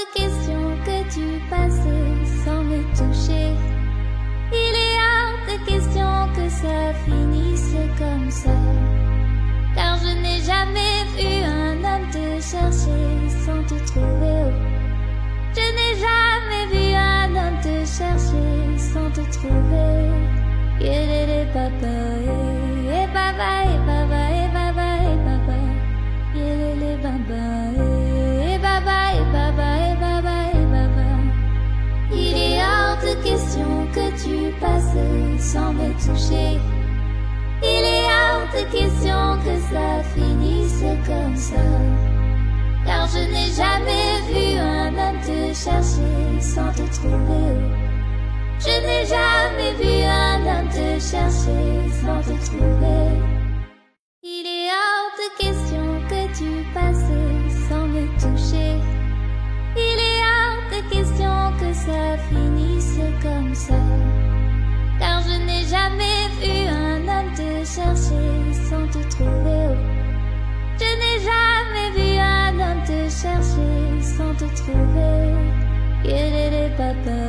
de question que tu passes sans me toucher. Il est hors de question que ça finisse comme ça. Car je n'ai jamais vu un homme te chercher sans te trouver. Je n'ai jamais vu un homme te chercher sans te trouver. Yelele papa, eh baba, eh baba, eh baba, eh baba. Yelele baba, eh baba, eh baba, eh baba, eh baba. Il est hors de question que tu passes sans me toucher. Il est hors de question que ça finisse comme ça. Car je n'ai jamais vu un homme te chercher sans te trouver. Je n'ai jamais vu un homme te chercher sans te trouver. Il est hors de question que tu passes sans me toucher. Il est hors de question que ça finisse comme ça. Car je n'ai jamais vu un homme te chercher sans te trouver. Je n'ai jamais vu un homme te chercher sans te trouver. Yelele papa.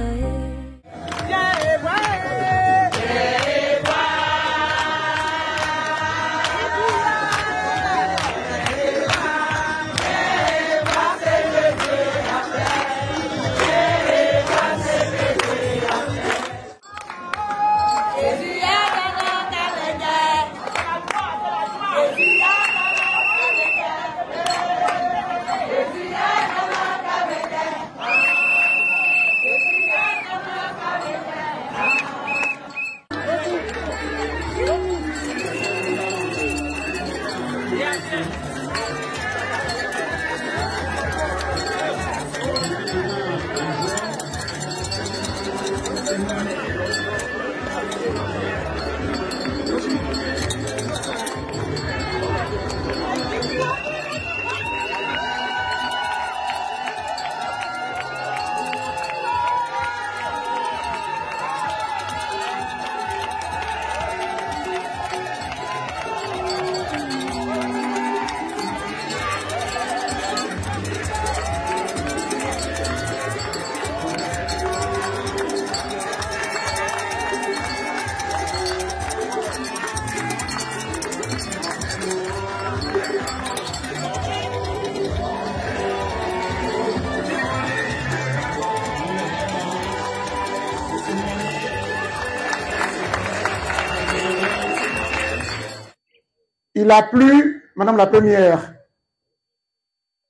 Il a plu, Madame la Première,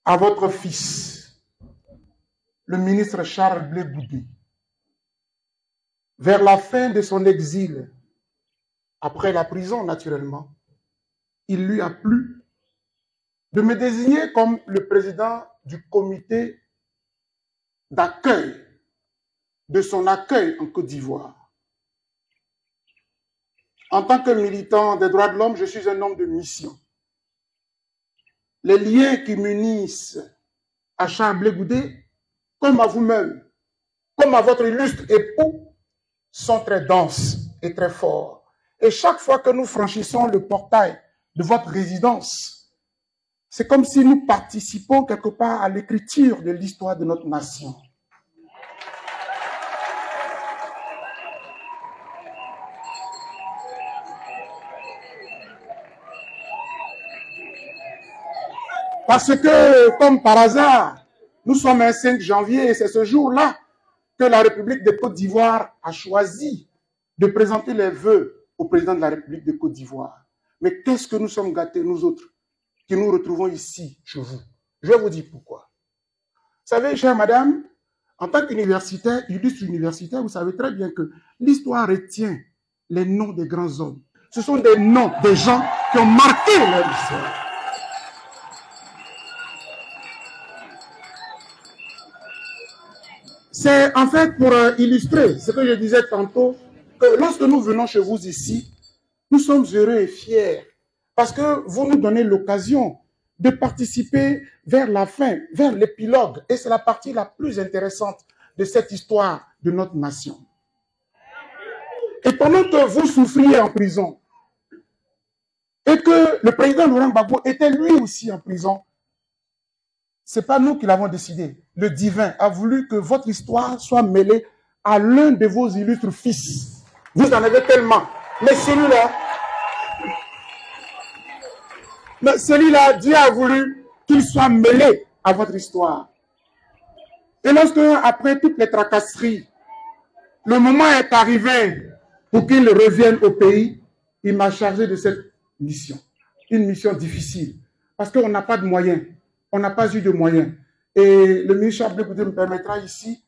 à votre fils, le ministre Charles Blé Goudé, vers la fin de son exil, après la prison naturellement, il lui a plu de me désigner comme le président du comité d'accueil, de son accueil en Côte d'Ivoire. En tant que militant des droits de l'homme, je suis un homme de mission. Les liens qui m'unissent à Charles Blé Goudé, comme à vous-même, comme à votre illustre époux, sont très denses et très forts. Et chaque fois que nous franchissons le portail de votre résidence, c'est comme si nous participons quelque part à l'écriture de l'histoire de notre nation. Parce que, comme par hasard, nous sommes un 5 janvier et c'est ce jour-là que la République de Côte d'Ivoire a choisi de présenter les vœux au président de la République de Côte d'Ivoire. Mais qu'est-ce que nous sommes gâtés, nous autres, qui nous retrouvons ici, chez vous? Je vais vous dire pourquoi. Vous savez, chère madame, en tant qu'universitaire, illustre universitaire, vous savez très bien que l'histoire retient les noms des grands hommes. Ce sont des noms des gens qui ont marqué leur histoire. C'est en fait pour illustrer ce que je disais tantôt, que lorsque nous venons chez vous ici, nous sommes heureux et fiers parce que vous nous donnez l'occasion de participer vers la fin, vers l'épilogue. Et c'est la partie la plus intéressante de cette histoire de notre nation. Et pendant que vous souffriez en prison, et que le président Laurent Gbagbo était lui aussi en prison, Ce n'est pas nous qui l'avons décidé. Le divin a voulu que votre histoire soit mêlée à l'un de vos illustres fils. Vous en avez tellement. Mais celui-là, Dieu a voulu qu'il soit mêlé à votre histoire. Et lorsque, après toutes les tracasseries, le moment est arrivé pour qu'il revienne au pays, il m'a chargé de cette mission. Une mission difficile. Parce qu'on n'a pas de moyens. On n'a pas eu de moyens. Et le ministre Charles Blé Goudé me permettra ici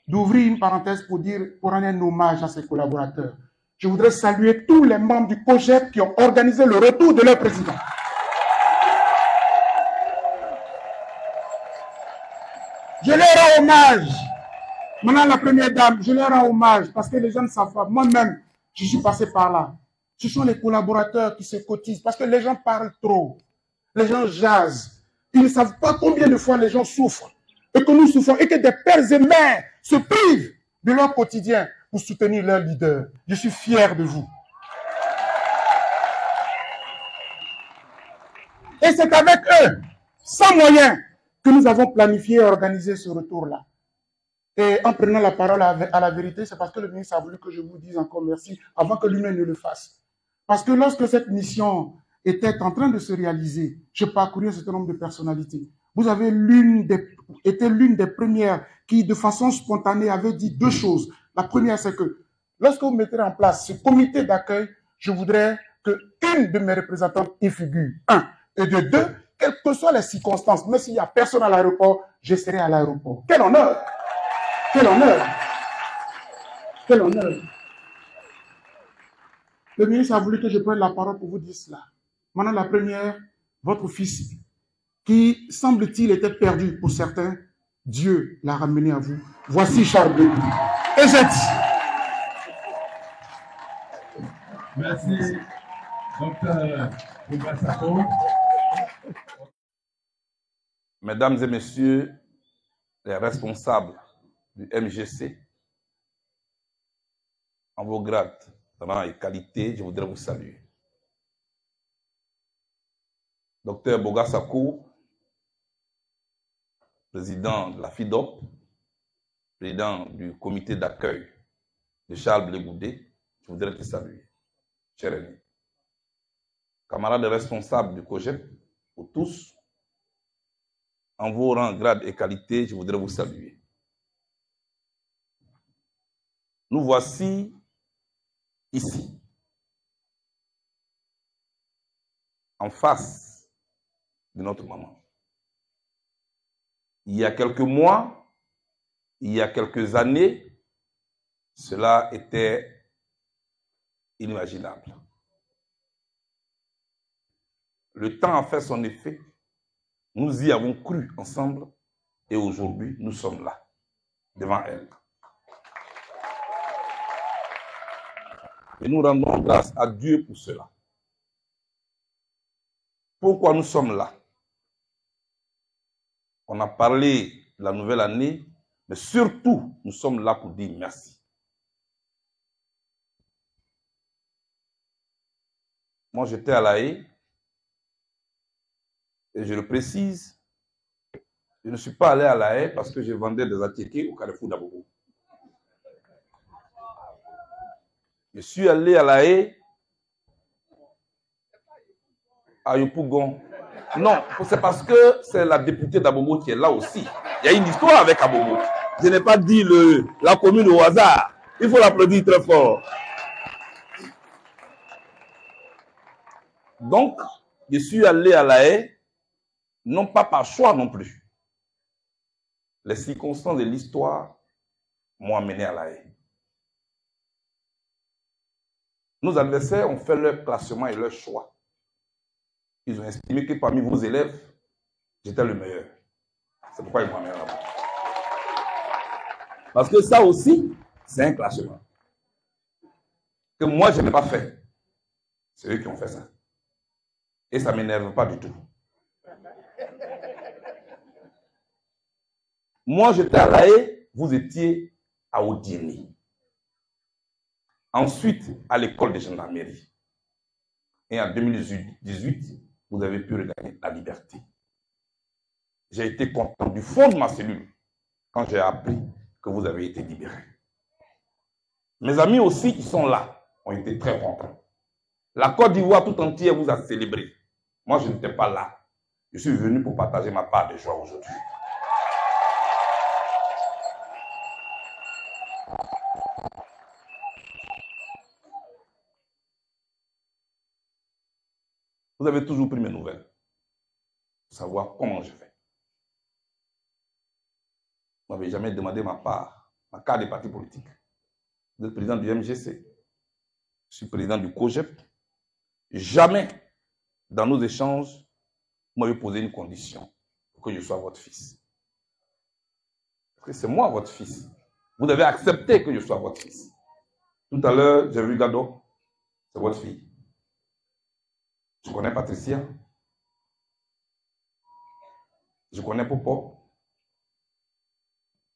d'ouvrir une parenthèse pour rendre un hommage à ses collaborateurs. Je voudrais saluer tous les membres du COJEP qui ont organisé le retour de leur président. Je leur rends hommage. Maintenant, la première dame, je leur rends hommage parce que les gens ne savent pas. Moi-même, je suis passé par là. Ce sont les collaborateurs qui se cotisent parce que les gens parlent trop. Les gens jasent. Ils ne savent pas combien de fois les gens souffrent et que nous souffrons et que des pères et mères se privent de leur quotidien pour soutenir leur leader. Je suis fier de vous. Et c'est avec eux, sans moyens, que nous avons planifié et organisé ce retour-là. Et en prenant la parole à la vérité, c'est parce que le ministre a voulu que je vous dise encore merci avant que lui-même ne le fasse. Parce que lorsque cette mission était en train de se réaliser, j'ai parcouru un certain nombre de personnalités. Vous avez été l'une des premières qui, de façon spontanée, avait dit deux choses. La première, c'est que lorsque vous mettrez en place ce comité d'accueil, je voudrais qu'une de mes représentantes y figure. Un. Et de deux, quelles que soient les circonstances, même s'il n'y a personne à l'aéroport, je serai à l'aéroport. Quel honneur! Quel honneur! Quel honneur! Le ministre a voulu que je prenne la parole pour vous dire cela. Maintenant, la première, votre fils, qui, semble-t-il, était perdu pour certains, Dieu l'a ramené à vous. Voici Charles Blé Goudé. Et j'ai dit. Merci, docteur Bogassako. Mesdames et messieurs les responsables du MGC, en vos grades, rang et qualité, je voudrais vous saluer. Docteur Bogassako, président de la FIDOP, président du comité d'accueil de Charles Blé Goudé, je voudrais te saluer, cher ami. Camarades responsables du COJEP, pour tous, en vos rangs, grades et qualités, je voudrais vous saluer. Nous voici ici, en face de notre maman. Il y a quelques mois, il y a quelques années, cela était inimaginable. Le temps a fait son effet. Nous y avons cru ensemble et aujourd'hui, nous sommes là, devant elle. Et nous rendons grâce à Dieu pour cela. Pourquoi nous sommes là? On a parlé de la nouvelle année, mais surtout, nous sommes là pour dire merci. Moi, j'étais à La Haye, et je le précise, je ne suis pas allé à La Haye parce que je vendais des attiqués au carrefour d'Abobo. Je suis allé à La Haye, à Yopougon. Non, c'est parce que c'est la députée d'Abobo qui est là aussi. Il y a une histoire avec Abobo. Je n'ai pas dit la commune au hasard. Il faut l'applaudir très fort. Donc, je suis allé à La Haye, non pas par choix non plus. Les circonstances de l'histoire m'ont amené à La Haye. Nos adversaires ont fait leur classement et leur choix. Ils ont estimé que parmi vos élèves, j'étais le meilleur. C'est pourquoi ils m'ont amené là-bas. Parce que ça aussi, c'est un classement. Que moi, je n'ai pas fait. C'est eux qui ont fait ça. Et ça ne m'énerve pas du tout. Moi, j'étais à La Haye, vous étiez à Odiéné. Ensuite, à l'école de gendarmerie. Et en 2018, vous avez pu regagner la liberté. j'ai été content du fond de ma cellule quand j'ai appris que vous avez été libérés. Mes amis aussi qui sont là ont été très contents. La Côte d'Ivoire tout entière vous a célébré. Moi, je n'étais pas là. Je suis venu pour partager ma part de joie aujourd'hui. Vous avez toujours pris mes nouvelles pour savoir comment je vais. Vous n'avez jamais demandé ma part, ma carte des partis politiques. Vous êtes président du MGC. Je suis président du COGEP. Jamais, dans nos échanges, vous m'avez posé une condition pour que je sois votre fils. Parce que c'est moi votre fils. Vous devez accepter que je sois votre fils. Tout à l'heure, j'ai vu Gado, c'est votre fille. Je connais Patricia. Je connais Popo.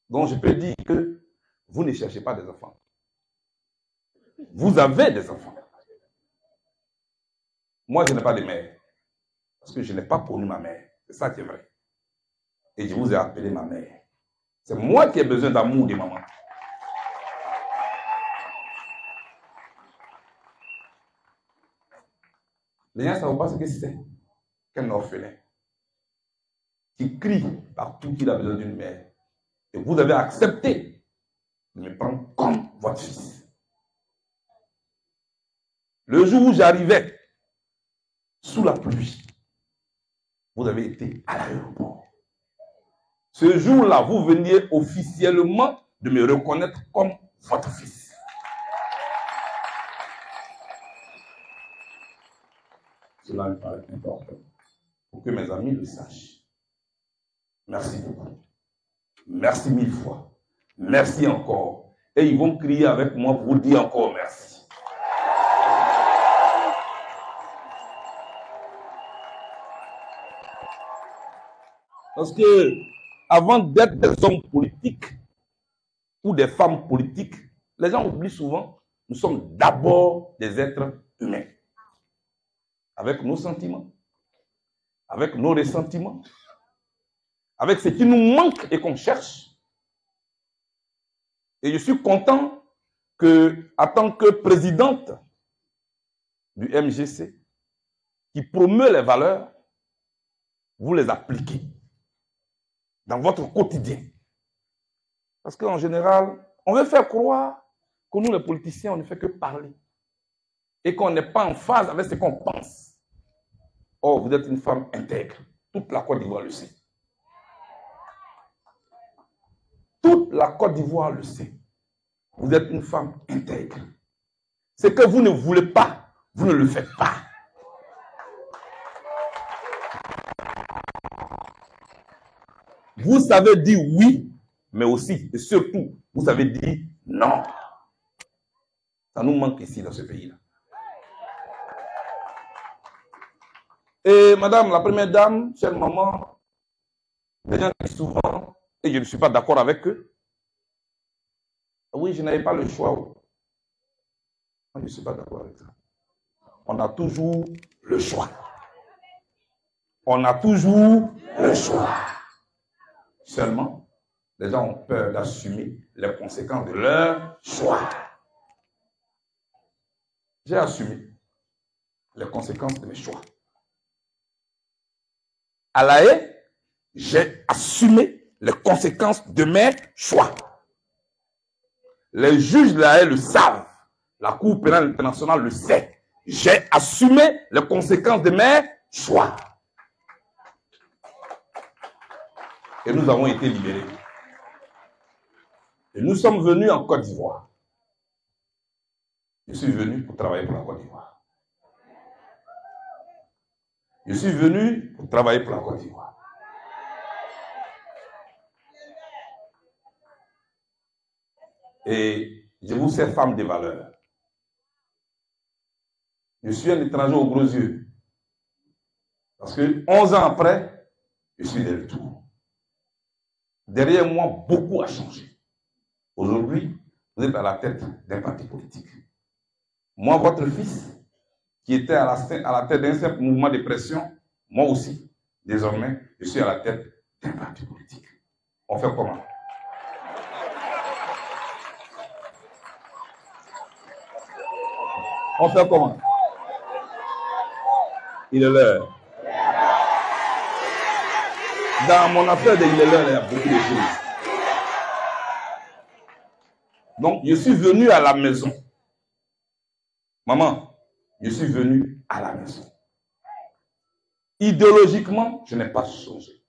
Donc je peux dire que vous ne cherchez pas des enfants. Vous avez des enfants. Moi, je n'ai pas de mère. Parce que je n'ai pas connu ma mère. C'est ça qui est vrai. Et je vous ai appelé ma mère. C'est moi qui ai besoin d'amour de maman. Les gens ne savent pas ce que c'est qu'un orphelin qui crie partout qu'il a besoin d'une mère. Et vous avez accepté de me prendre comme votre fils. Le jour où j'arrivais sous la pluie, vous avez été à l'aéroport. Ce jour-là, vous veniez officiellement de me reconnaître comme votre fils. Cela me paraît important pour que mes amis le sachent. Merci beaucoup. Merci 1000 fois. Merci encore. Et ils vont crier avec moi pour vous dire encore merci. Parce que, avant d'être des hommes politiques ou des femmes politiques, les gens oublient souvent, nous sommes d'abord des êtres humains. Avec nos sentiments, avec nos ressentiments, avec ce qui nous manque et qu'on cherche. Et je suis content que, en tant que présidente du MGC, qui promeut les valeurs, vous les appliquez dans votre quotidien. Parce qu'en général, on veut faire croire que nous, les politiciens, on ne fait que parler. Et qu'on n'est pas en phase avec ce qu'on pense. Or, vous êtes une femme intègre. Toute la Côte d'Ivoire le sait. Toute la Côte d'Ivoire le sait. Vous êtes une femme intègre. Ce que vous ne voulez pas, vous ne le faites pas. Vous savez dire oui, mais aussi, et surtout, vous savez dire non. Ça nous manque ici, dans ce pays-là. Et madame, la première dame, chère maman, les gens disent souvent, et je ne suis pas d'accord avec eux, oui, je n'avais pas le choix. Moi, je ne suis pas d'accord avec ça. On a toujours le choix. On a toujours le choix. Seulement, les gens ont peur d'assumer les conséquences de leur choix. J'ai assumé les conséquences de mes choix. À La Haye, j'ai assumé les conséquences de mes choix. Les juges de La Haye le savent. La Cour pénale internationale le sait. J'ai assumé les conséquences de mes choix. Et nous avons été libérés. Et nous sommes venus en Côte d'Ivoire. Je suis venu pour travailler pour la Côte d'Ivoire. Je suis venu pour travailler pour la Côte d'Ivoire. Et je vous sais femme de valeur. Je suis un étranger aux gros yeux. Parce que 11 ans après, je suis de retour. Derrière moi, beaucoup a changé. Aujourd'hui, vous êtes à la tête d'un parti politique. Moi, votre fils, qui était à la tête d'un simple mouvement de pression, moi aussi, désormais, je suis à la tête d'un parti politique. On fait comment? On fait comment? Il est l'heure. Dans mon affaire de il est l'heure, il y a beaucoup de choses. Donc, je suis venu à la maison. Maman, je suis venu à la maison. Idéologiquement, je n'ai pas changé.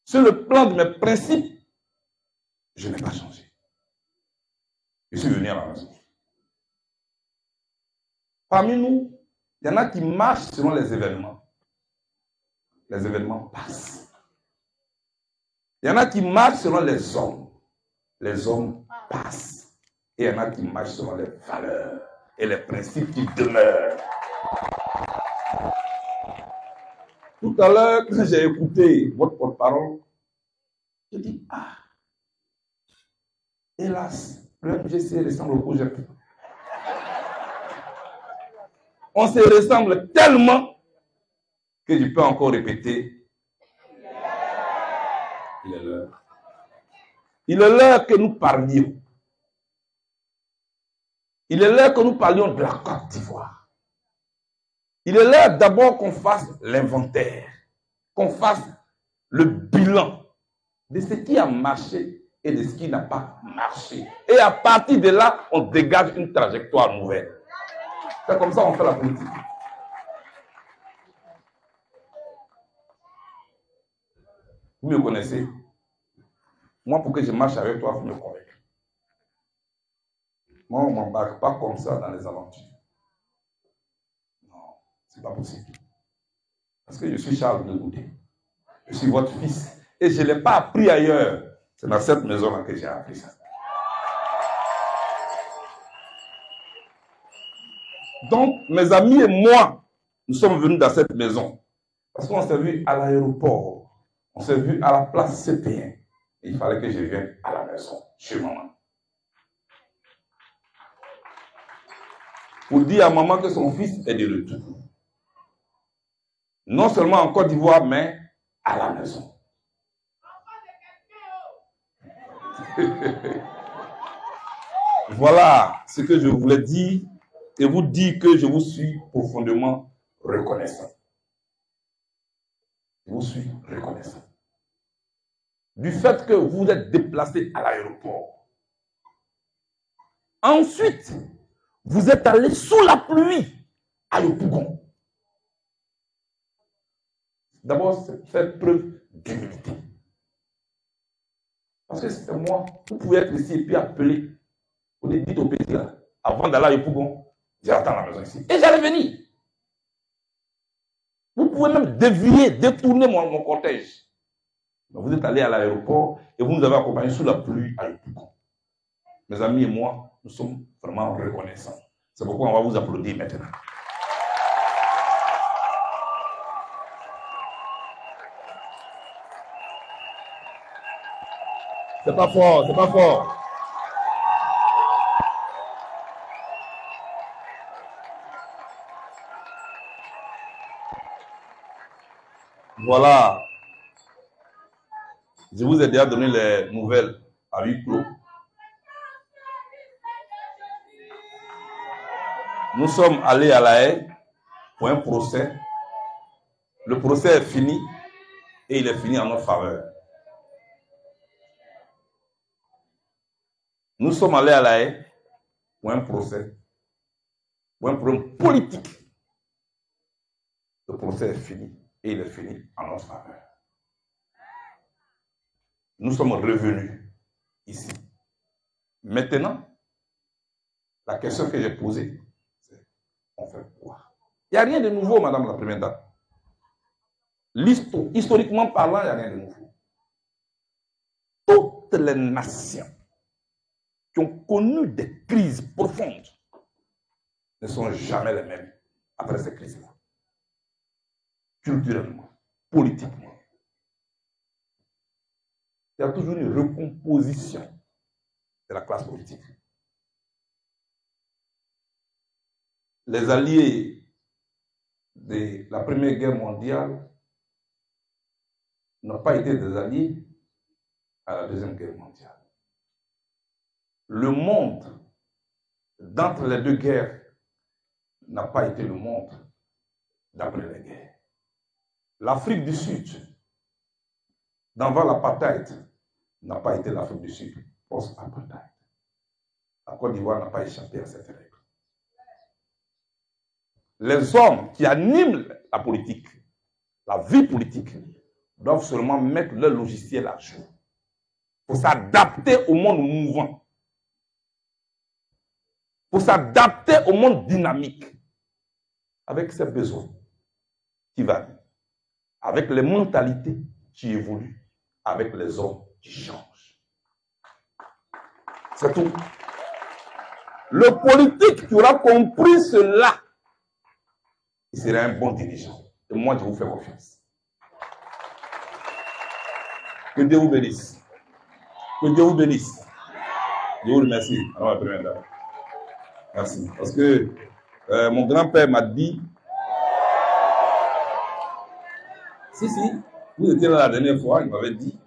Sur le plan de mes principes, je n'ai pas changé. Je suis venu à la maison. Parmi nous, il y en a qui marchent selon les événements. Les événements passent. Il y en a qui marchent selon les hommes. Les hommes passent. Et il y en a qui marchent selon les valeurs et les principes qui demeurent. Tout à l'heure, quand j'ai écouté votre porte-parole, j'ai dit, ah, hélas, le MGC ressemble au projet. On se ressemble tellement que je peux encore répéter. Il est l'heure. Il est l'heure que nous parlions. Il est l'heure que nous parlions de la Côte d'Ivoire. Il est l'heure d'abord qu'on fasse l'inventaire, qu'on fasse le bilan de ce qui a marché et de ce qui n'a pas marché. Et à partir de là, on dégage une trajectoire nouvelle. C'est comme ça qu'on fait la politique. Vous me connaissez. Moi, pour que je marche avec toi, il faut me convaincre. Moi, on ne m'embarque pas comme ça dans les aventures. Non, ce n'est pas possible. Parce que je suis Charles de Goudé. Je suis votre fils. Et je ne l'ai pas appris ailleurs. C'est dans cette maison-là que j'ai appris ça. Donc, mes amis et moi, nous sommes venus dans cette maison. Parce qu'on s'est vu à l'aéroport. On s'est vu à la place CP1. Et il fallait que je vienne à la maison, chez maman. Pour dire à maman que son fils est de retour. Non seulement en Côte d'Ivoire, mais à la maison. Voilà ce que je voulais dire et vous dire que je vous suis profondément reconnaissant. Je vous suis reconnaissant. Du fait que vous vous êtes déplacé à l'aéroport. Ensuite, vous êtes allé sous la pluie à Yopougon. D'abord, c'est faire preuve d'humilité. Parce que c'est moi, vous pouvez être ici et puis appeler. Vous dites au petit là, avant d'aller à Yopougon, j'attends la maison ici. Et j'allais venir. Vous pouvez même dévier, détourner mon cortège. Vous êtes allé à l'aéroport et vous nous avez accompagnés sous la pluie à Yopougon. Mes amis et moi, nous sommes vraiment reconnaissants. C'est pourquoi on va vous applaudir maintenant. C'est pas fort, c'est pas fort. Voilà. Je vous ai déjà donné les nouvelles à huis clos. Nous sommes allés à La Haye pour un procès. Le procès est fini et il est fini en notre faveur. Nous sommes allés à La Haye pour un procès, pour un problème politique. Le procès est fini et il est fini en notre faveur. Nous sommes revenus ici. Maintenant, la question que j'ai posée, c'est on fait quoi? Il n'y a rien de nouveau, Madame la Première Dame. Historiquement parlant, il n'y a rien de nouveau. Toutes les nations qui ont connu des crises profondes ne sont jamais les mêmes après ces crises-là. Culturellement, politiquement. Il y a toujours une recomposition de la classe politique. Les alliés de la Première Guerre mondiale n'ont pas été des alliés à la Deuxième Guerre mondiale. Le monde, d'entre les deux guerres, n'a pas été le monde d'après les guerres. L'Afrique du Sud, d'avant l'apartheid, n'a pas été l'Afrique du Sud post-apartheid. La Côte d'Ivoire n'a pas échappé à cette règle. Les hommes qui animent la politique, la vie politique, doivent seulement mettre leur logiciel à jour pour s'adapter au monde mouvant, pour s'adapter au monde dynamique, avec ses besoins qui varient, avec les mentalités qui évoluent, avec les hommes qui changent. C'est tout. Le politique qui aura compris cela, il sera un bon dirigeant. Et moi, je vous fais confiance. Que Dieu vous bénisse. Que Dieu vous bénisse. Je vous remercie. Alors, la première dame. Merci. Parce que mon grand-père m'a dit, si, vous étiez là la dernière fois, il m'avait dit,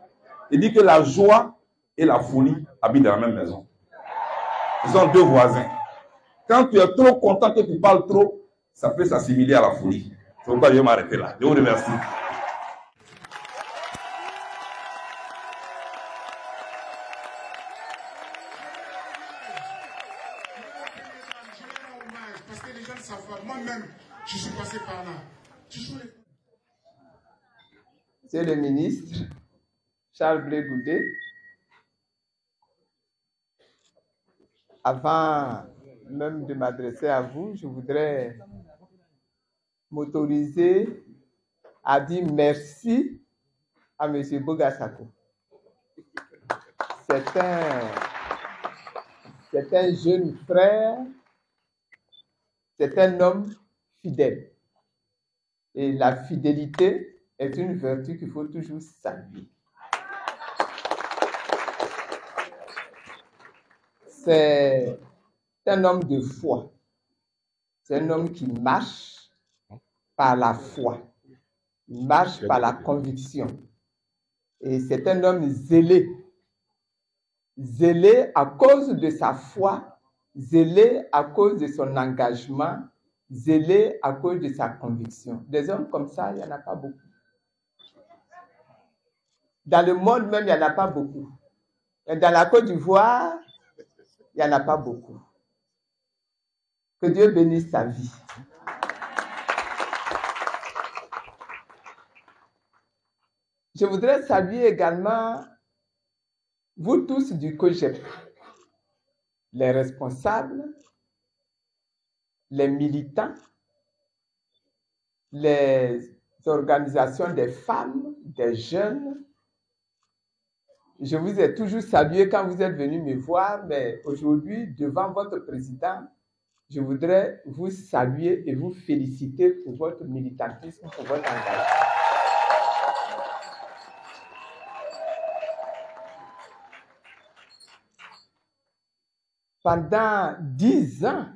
il dit que la joie et la folie habitent dans la même maison. Ils sont deux voisins. Quand tu es trop content que tu parles trop, ça peut s'assimiler à la folie. C'est pourquoi je vais m'arrêter là. Je vous remercie. Parce que les gens savent, moi-même, je suis passé par là. Monsieur le ministre, Charles Blé Goudé, avant même de m'adresser à vous, je voudrais m'autoriser à dire merci à M. Bogasako. C'est un jeune frère, c'est un homme fidèle. Et la fidélité est une vertu qu'il faut toujours saluer. C'est un homme de foi. C'est un homme qui marche par la foi. Il marche par la conviction. Et c'est un homme zélé. Zélé à cause de sa foi, zélé à cause de son engagement, zélé à cause de sa conviction. Des hommes comme ça, il n'y en a pas beaucoup. Dans le monde même, il n'y en a pas beaucoup. Et dans la Côte d'Ivoire, il n'y en a pas beaucoup. Que Dieu bénisse sa vie. Je voudrais saluer également vous tous du COJEP, les responsables, les militants, les organisations des femmes, des jeunes. Je vous ai toujours salué quand vous êtes venus me voir, mais aujourd'hui, devant votre président, je voudrais vous saluer et vous féliciter pour votre militantisme, pour votre engagement. Pendant 10 ans,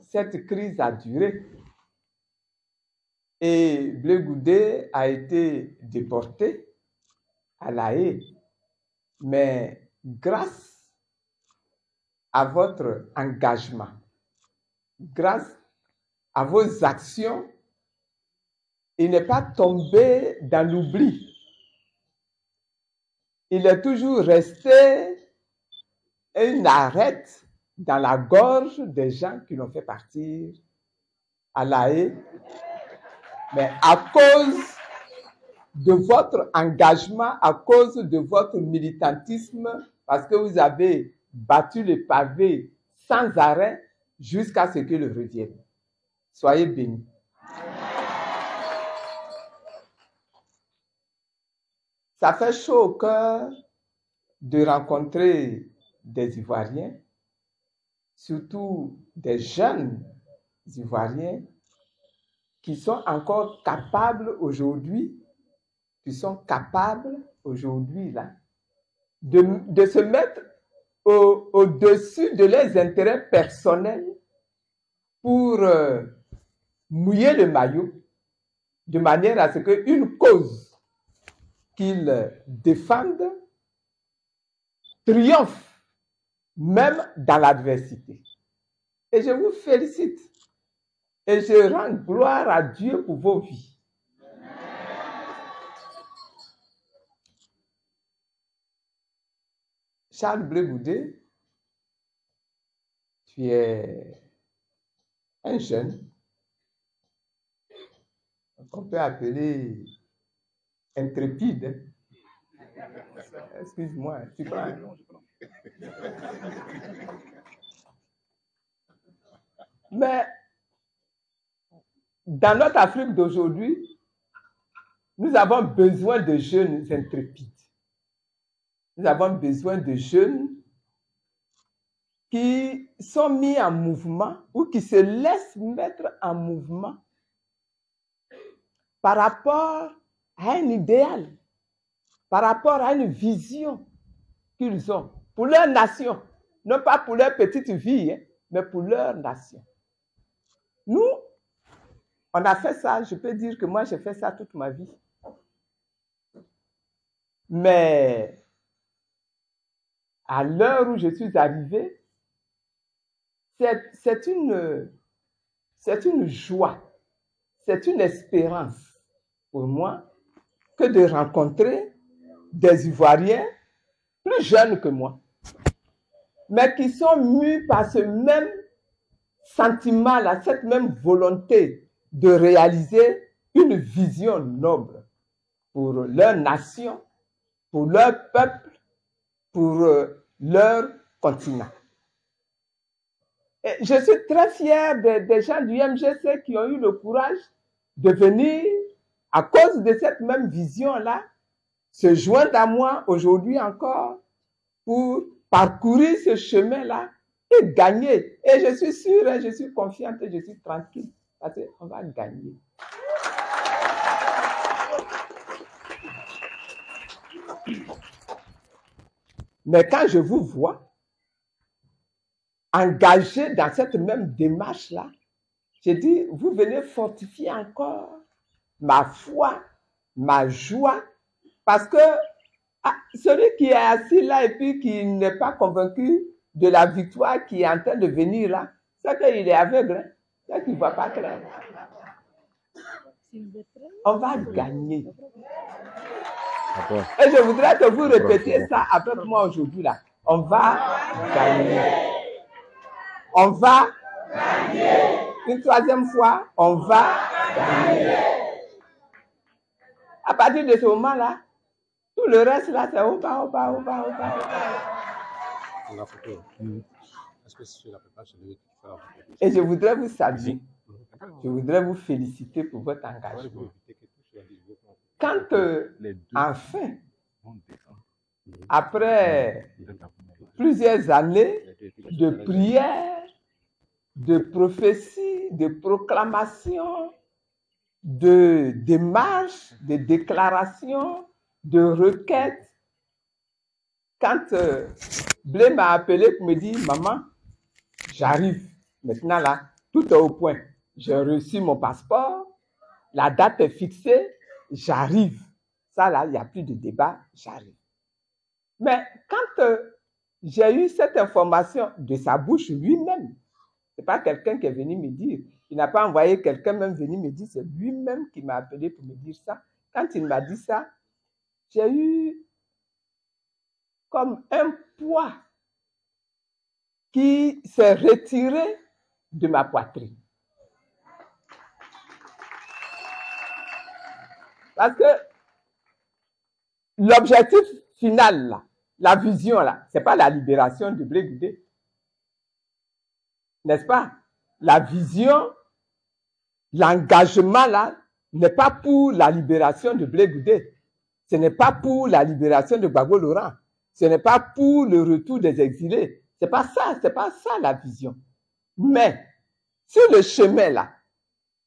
cette crise a duré et Blé Goudé a été déporté à La Haye. Mais grâce à votre engagement, grâce à vos actions, il n'est pas tombé dans l'oubli. Il est toujours resté une arête dans la gorge des gens qui l'ont fait partir à La Haye. Mais à cause de votre engagement, à cause de votre militantisme, parce que vous avez battu le pavé sans arrêt jusqu'à ce que le revienne. Soyez bénis. Ça fait chaud au cœur de rencontrer des Ivoiriens, surtout des jeunes Ivoiriens qui sont encore capables aujourd'hui, là, de se mettre au-dessus de leurs intérêts personnels pour mouiller le maillot, de manière à ce qu'une cause qu'ils défendent triomphent même dans l'adversité. Et je vous félicite. Et je rends gloire à Dieu pour vos vies. Charles Blé Goudé, tu es un jeune qu'on peut appeler intrépide. Excuse-moi, tu prends. Mais dans notre Afrique d'aujourd'hui, nous avons besoin de jeunes intrépides. Nous avons besoin de jeunes qui sont mis en mouvement ou qui se laissent mettre en mouvement par rapport à un idéal, par rapport à une vision qu'ils ont pour leur nation, non pas pour leur petite vie, mais pour leur nation. Nous, on a fait ça, je peux dire que moi j'ai fait ça toute ma vie. Mais à l'heure où je suis arrivé, c'est une joie, c'est une espérance pour moi que de rencontrer des Ivoiriens plus jeunes que moi, mais qui sont mus par ce même sentiment-là, cette même volonté de réaliser une vision noble pour leur nation, pour leur peuple, pour leur continent. Et je suis très fier des gens du MGC qui ont eu le courage de venir, à cause de cette même vision-là, se joindre à moi aujourd'hui encore pour parcourir ce chemin-là et gagner. Et je suis sûre, je suis confiante et je suis tranquille parce qu'on va gagner. Mais quand je vous vois engagé dans cette même démarche-là, j'ai dit, vous venez fortifier encore ma foi, ma joie, parce que celui qui est assis là et puis qui n'est pas convaincu de la victoire qui est en train de venir là, c'est qu'il est aveugle, c'est qu'il ne voit pas clair. On va gagner. Et je voudrais que vous répétiez ça avec moi aujourd'hui là. On va gagner. On va gagner. Une troisième fois, on va gagner. À partir de ce moment-là, tout le reste là, c'est au bas, au bas, au bas, au bas, au bas. La photo. Est-ce que c'est la préparation de l'autre? Et je voudrais vous saluer. Je voudrais vous féliciter pour votre engagement. Quand enfin, après plusieurs années de prières, de prophéties, de proclamations, de démarches, de déclarations, de requêtes, quand Blé m'a appelé pour me dire, maman, j'arrive. Maintenant là, tout est au point. J'ai reçu mon passeport, la date est fixée, j'arrive. Ça là, il n'y a plus de débat, j'arrive. Mais quand j'ai eu cette information de sa bouche lui-même, ce n'est pas quelqu'un qui est venu me dire, il n'a pas envoyé quelqu'un même venir me dire, c'est lui-même qui m'a appelé pour me dire ça. Quand il m'a dit ça, j'ai eu comme un poids qui s'est retiré de ma poitrine. Parce que l'objectif final, là, la vision, là, ce n'est pas la libération de Blé Goudé. N'est-ce pas? La vision, l'engagement, là, n'est pas pour la libération de Blé Goudé. Ce n'est pas pour la libération de Gbagbo Laurent. Ce n'est pas pour le retour des exilés. C'est pas ça la vision. Mais, sur le chemin, là,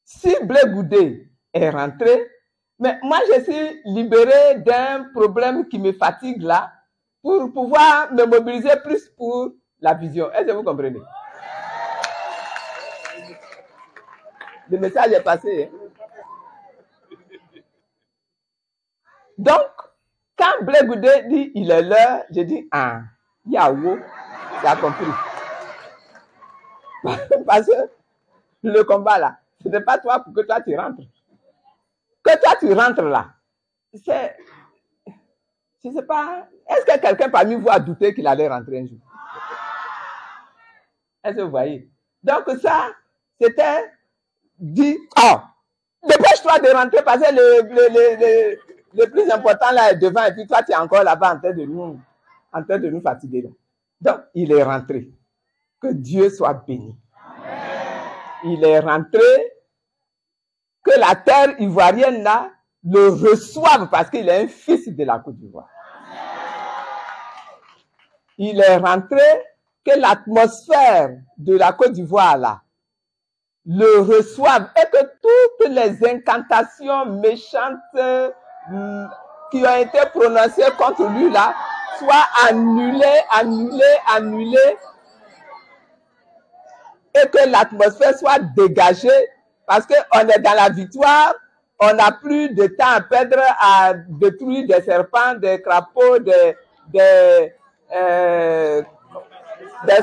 si Blé Goudé est rentré, mais moi, je suis libéré d'un problème qui me fatigue là pour pouvoir me mobiliser plus pour la vision. Est-ce que vous comprenez? Le message est passé. Hein? Donc, Quand Blé Goudé dit il est l'heure, je dis ah, Yahoo, tu as compris. Parce que le combat là, ce n'est pas toi pour que toi tu rentres. Que toi tu rentres là, c'est, je ne sais pas, est-ce que quelqu'un parmi vous a douté qu'il allait rentrer un jour? Est-ce que vous voyez? Donc ça, c'était dit, oh, dépêche-toi de rentrer parce que le plus important là est devant et puis toi tu es encore là-bas en train de nous fatiguer là. Donc il est rentré. Que Dieu soit béni. Il est rentré, que la terre ivoirienne là le reçoive parce qu'il est un fils de la Côte d'Ivoire. Il est rentré, que l'atmosphère de la Côte d'Ivoire là le reçoive et que toutes les incantations méchantes qui ont été prononcées contre lui là soient annulées et que l'atmosphère soit dégagée parce qu'on est dans la victoire, on n'a plus de temps à perdre à détruire des serpents, des crapauds, des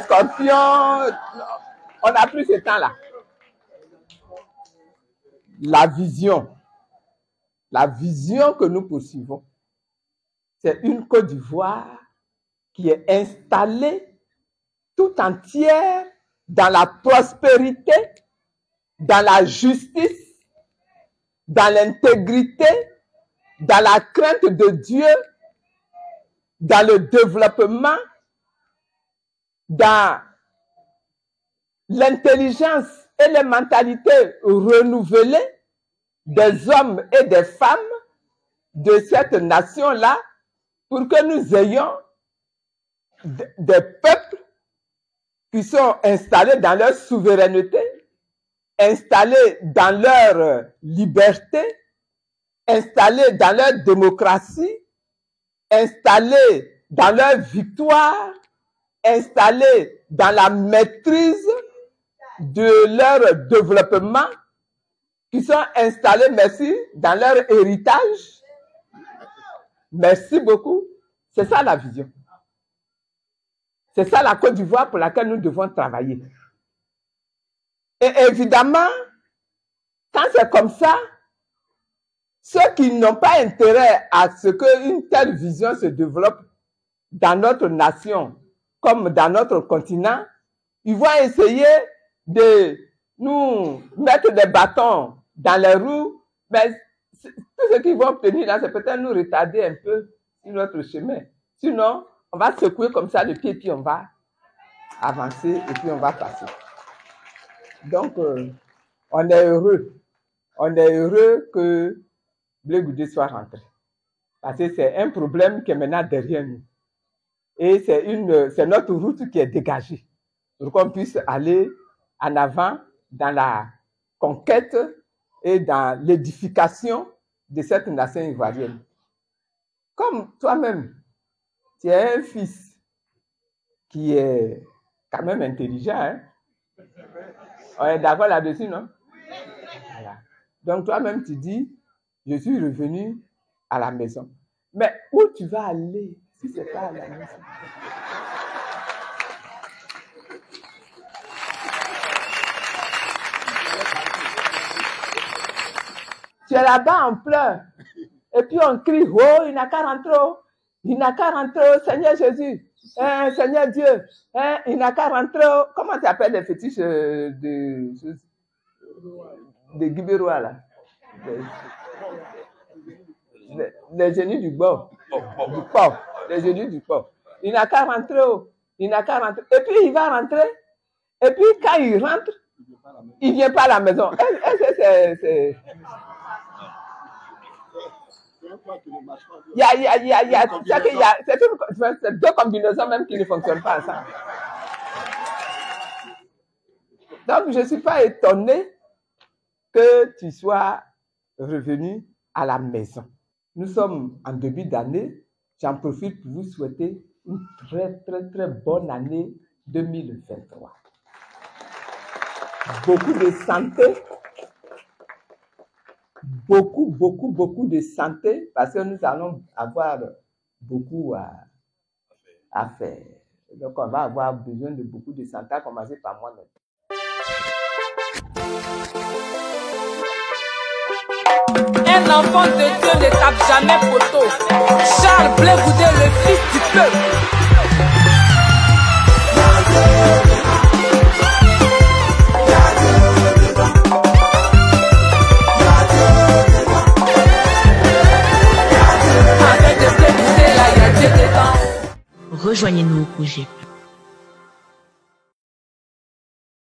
scorpions. On n'a plus ce temps-là. La vision que nous poursuivons, c'est une Côte d'Ivoire qui est installée tout entière dans la prospérité, dans la justice, dans l'intégrité, dans la crainte de Dieu, dans le développement, dans l'intelligence et les mentalités renouvelées des hommes et des femmes de cette nation-là pour que nous ayons des peuples qui sont installés dans leur souveraineté, installés dans leur liberté, installés dans leur démocratie, installés dans leur victoire, installés dans la maîtrise de leur développement, qui sont installés, merci, dans leur héritage. Merci beaucoup. C'est ça la vision. C'est ça la Côte d'Ivoire pour laquelle nous devons travailler. Et évidemment, quand c'est comme ça, ceux qui n'ont pas intérêt à ce qu'une telle vision se développe dans notre nation, comme dans notre continent, ils vont essayer de nous mettre des bâtons dans les roues, mais tout ce qu'ils vont obtenir là, c'est peut-être nous retarder un peu sur notre chemin. Sinon, on va secouer comme ça le pied, puis on va avancer et puis on va passer. Donc, on est heureux. On est heureux que Blé Goudé soit rentré. Parce que c'est un problème qui est maintenant derrière nous. Et c'est notre route qui est dégagée pour qu'on puisse aller en avant dans la conquête et dans l'édification de cette nation ivoirienne. Comme toi-même, tu es un fils qui est quand même intelligent, hein? On est d'accord là-dessus, non? Voilà. Donc toi-même, tu dis, je suis revenu à la maison. Mais où tu vas aller si ce n'est pas à la maison? Tu es là-bas en pleurs. Et puis on crie, oh, il n'a qu'à rentrer, il n'a qu'à rentrer, Seigneur Jésus, Seigneur Dieu, il n'a qu'à rentrer. Comment tu appelles les fétiches de Guibérois là? Les génies du bord, du porc, les génies du porc. Il n'a qu'à rentrer, il n'a qu'à rentrer. Et puis il va rentrer, et puis quand il rentre, il ne vient pas à la maison. C'est deux combinaisons même qui ne fonctionnent pas ensemble. Donc, je ne suis pas étonné que tu sois revenu à la maison. Nous sommes en début d'année. J'en profite pour vous souhaiter une très, très, très bonne année 2023. Beaucoup de santé. Beaucoup de santé, parce que nous allons avoir beaucoup à faire. Donc, on va avoir besoin de beaucoup de santé, à commencer par moi-même. Un enfant de Dieu ne tape jamais poteau. Charles Blé Goudé, le fils du peuple. Rejoignez-nous au projet.